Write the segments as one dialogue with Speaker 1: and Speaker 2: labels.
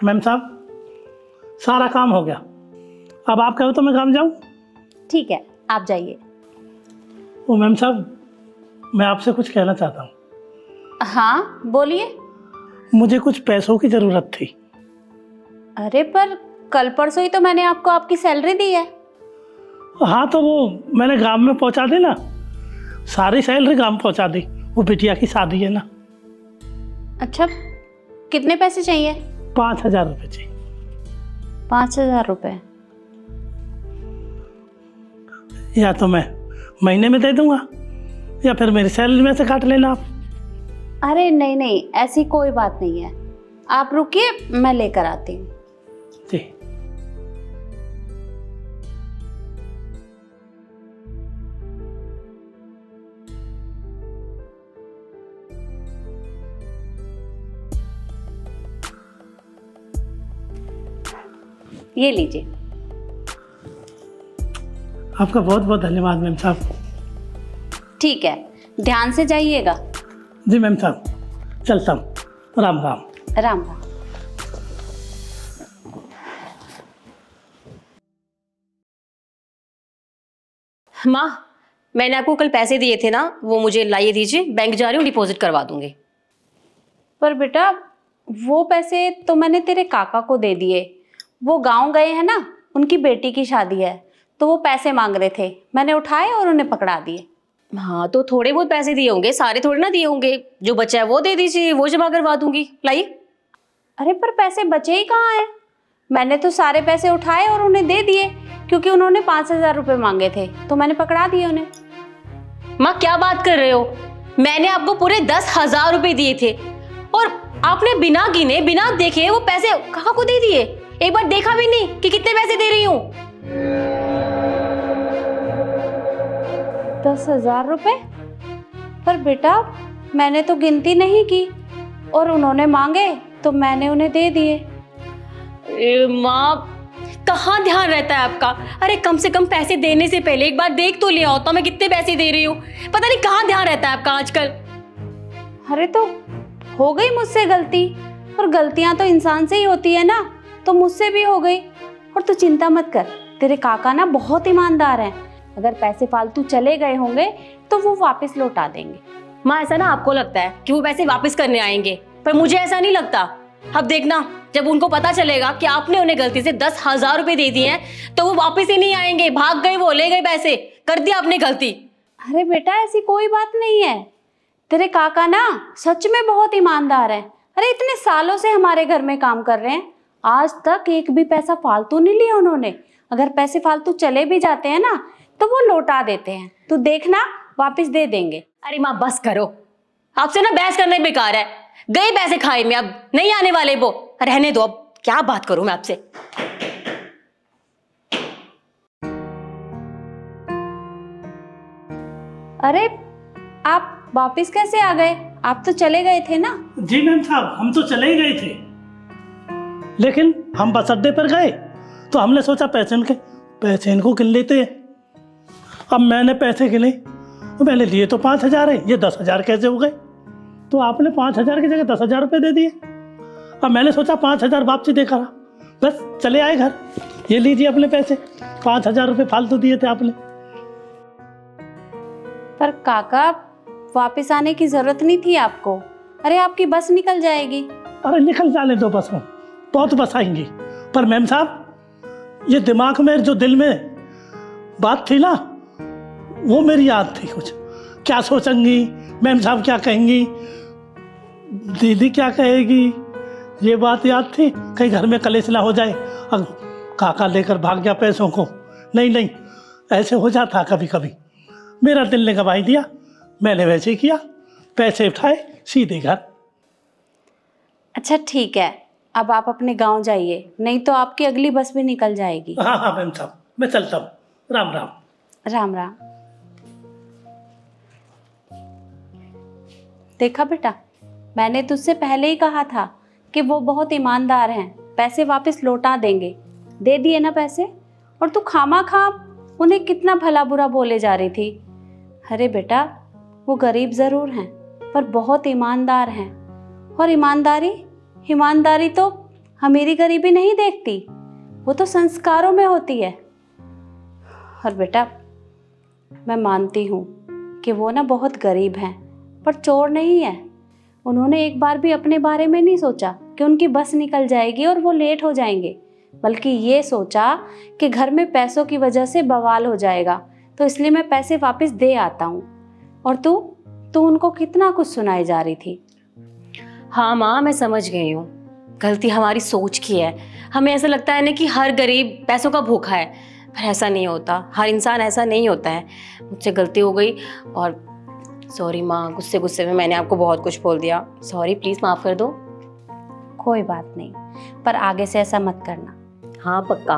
Speaker 1: Ma'am साहब, सारा काम हो गया। अब आप कहो तो मैं काम जाऊँ?
Speaker 2: ठीक है, आप जाइए।
Speaker 1: वो मैम साहब, मैं आपसे कुछ कहना चाहता हूँ।
Speaker 2: हाँ बोलिए।
Speaker 1: मुझे कुछ पैसों की ज़रूरत थी।
Speaker 2: अरे पर कल परसों ही तो मैंने आपको आपकी सैलरी दी है।
Speaker 1: हाँ तो वो मैंने गांव में पहुँचा दी ना, सारी सैलरी गांव में पहुँचा दी। वो बिटिया की शादी है ना।
Speaker 2: अच्छा, कितने पैसे चाहिए?
Speaker 1: 5,000 रुपये चाहिए।
Speaker 2: 5,000 रुपये?
Speaker 1: या तो मैं महीने में दे दूंगा या फिर मेरी सैलरी में से काट लेना आप।
Speaker 2: अरे नहीं नहीं, ऐसी कोई बात नहीं है, आप रुकिए, मैं लेकर आती हूँ।
Speaker 1: जी।
Speaker 2: ये लीजिए।
Speaker 1: आपका बहुत बहुत धन्यवाद मैम साहब।
Speaker 2: ठीक है, ध्यान से जाइएगा।
Speaker 1: जी मैम साहब, चलता हूँ। राम राम।
Speaker 2: राम राम।
Speaker 3: माँ, मैंने आपको कल पैसे दिए थे ना, वो मुझे लाइए दीजिए, बैंक जा रही हूँ, डिपॉजिट करवा दूंगी।
Speaker 2: पर बेटा, वो पैसे तो मैंने तेरे काका को दे दिए। वो गांव गए हैं ना, उनकी बेटी की शादी है, तो वो पैसे मांग रहे थे, मैंने उठाए और उन्हें पकड़ा दिए।
Speaker 3: हाँ तो थोड़े बहुत पैसे दिए होंगे, सारे थोड़े ना दिए होंगे। जो बचा है वो दे दीजिए, वो जमा करवा दूंगी, लाइए।
Speaker 2: अरे पर पैसे बचे ही कहाँ हैं? मैंने तो सारे पैसे उठाए और उन्हें दे दिए, क्योंकि उन्होंने 5,000 रुपये मांगे थे, तो मैंने पकड़ा दिए उन्हें।
Speaker 3: माँ क्या बात कर रहे हो? मैंने आपको पूरे 10,000 रुपए दिए थे और आपने बिना गिने बिना देखे वो पैसे काका को दे दिए। एक बार देखा भी नहीं कि कितने पैसे दे रही हूँ।
Speaker 2: 10,000 रुपये? पर बेटा, मैंने तो गिनती नहीं की और उन्होंने मांगे तो मैंने उन्हें दे दिए।
Speaker 3: माँ, कहाँ ध्यान रहता है आपका? अरे कम से कम पैसे देने से पहले एक बार देख तो लिया होता मैं कितने पैसे दे रही हूँ। पता नहीं कहाँ ध्यान रहता है आपका आजकल।
Speaker 2: अरे तो हो गई मुझसे गलती, और गलतियां तो इंसान से ही होती है ना, तो मुझसे भी हो गई। और तू चिंता मत कर, तेरे काका ना बहुत ईमानदार हैं। अगर पैसे फालतू चले गए होंगे तो वो वापस लौटा देंगे।
Speaker 3: माँ, ऐसा ना आपको लगता है कि वो पैसे वापस करने आएंगे, पर मुझे ऐसा नहीं लगता। अब देखना, जब उनको पता चलेगा कि आपने उन्हें गलती से 10,000 रुपए दे दिए हैं तो वो वापस ही नहीं आएंगे। भाग गए, वो ले गए पैसे, कर दिया आपने गलती।
Speaker 2: अरे बेटा, ऐसी कोई बात नहीं है। तेरे काका ना सच में बहुत ईमानदार हैं। अरे इतने सालों से हमारे घर में काम कर रहे हैं, आज तक एक भी पैसा फालतू नहीं लिया उन्होंने। अगर पैसे फालतू चले भी जाते हैं ना तो वो लौटा देते हैं, तो देखना वापस दे देंगे।
Speaker 3: अरे माँ बस करो, आपसे ना बहस करना ही बेकार है। गए पैसे खाए में, अब नहीं आने वाले वो। रहने दो, अब क्या बात करूं मैं आपसे।
Speaker 2: अरे आप वापस कैसे आ गए? आप तो चले गए थे ना।
Speaker 1: जी मैम साहब, हम तो चले ही गए थे, लेकिन हम बस अड्डे पर गए तो हमने सोचा पैसे इनको गिन लेते हैं। अब मैंने पैसे गिने तो मैंने लिए तो 5,000 है, ये 10,000 कैसे हो गए? तो आपने 5,000 की जगह 10,000 रुपये दे दिए। अब मैंने सोचा 5,000 वापसी देकर बस चले आए घर। ये लीजिए अपने पैसे, 5,000 रुपये फालतू दिए थे आपने।
Speaker 2: पर काका, वापस आने की जरूरत नहीं थी आपको। अरे आपकी बस निकल जाएगी।
Speaker 1: अरे निकल जाने दो बस, में बहुत बस आएंगी। पर मैम साहब, ये दिमाग में जो दिल में बात थी ना, वो मेरी याद थी। कुछ क्या सोचेंगी मैम साहब, क्या कहेंगी, दीदी क्या कहेगी, ये बात याद थी। कहीं घर में कलेश ना हो जाए, अब काका लेकर भाग गया पैसों को। नहीं, ऐसे हो जाता कभी कभी। मेरा दिल ने गवाही दिया, मैंने वैसे ही किया, पैसे उठाए सीधे घर।
Speaker 2: अच्छा ठीक है, अब आप अपने गांव जाइए, नहीं तो आपकी अगली बस भी निकल जाएगी।
Speaker 1: हाँ मैम साहब, मैं चलता हूँ। राम राम।
Speaker 2: राम राम। देखा बेटा, मैंने तुझसे पहले ही कहा था कि वो बहुत ईमानदार हैं, पैसे वापस लौटा देंगे। दे दिए ना पैसे, और तू खामा उन्हें कितना भला बुरा बोले जा रही थी। अरे बेटा, वो गरीब ज़रूर हैं पर बहुत ईमानदार हैं, और ईमानदारी तो अमीरी गरीबी नहीं देखती, वो तो संस्कारों में होती है। और बेटा, मैं मानती हूँ कि वो ना बहुत गरीब हैं, पर चोर नहीं है। उन्होंने एक बार भी अपने बारे में नहीं सोचा कि उनकी बस निकल जाएगी और वो लेट हो जाएंगे, बल्कि ये सोचा कि घर में पैसों की वजह से बवाल हो जाएगा, तो इसलिए मैं पैसे वापस दे आता हूँ। और तू उनको कितना कुछ सुनाई जा रही थी।
Speaker 3: हाँ माँ, मैं समझ गई हूँ, गलती हमारी सोच की है। हमें ऐसा लगता है ना कि हर गरीब पैसों का भूखा है, पर ऐसा नहीं होता। हर इंसान ऐसा नहीं होता है। मुझसे गलती हो गई और सॉरी माँ, गुस्से में मैंने आपको बहुत कुछ बोल दिया। सॉरी, प्लीज़ माफ़ कर दो।
Speaker 2: कोई बात नहीं, पर आगे से ऐसा मत करना।
Speaker 3: हाँ पक्का।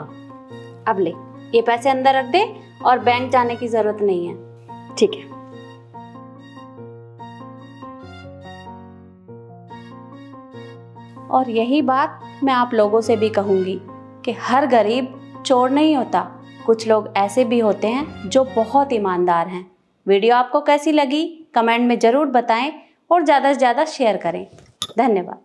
Speaker 2: अब ले, ये पैसे अंदर रख दे और बैंक जाने की ज़रूरत नहीं है।
Speaker 3: ठीक है।
Speaker 2: और यही बात मैं आप लोगों से भी कहूँगी कि हर गरीब चोर नहीं होता। कुछ लोग ऐसे भी होते हैं जो बहुत ईमानदार हैं। वीडियो आपको कैसी लगी कमेंट में ज़रूर बताएं और ज़्यादा से ज़्यादा शेयर करें। धन्यवाद।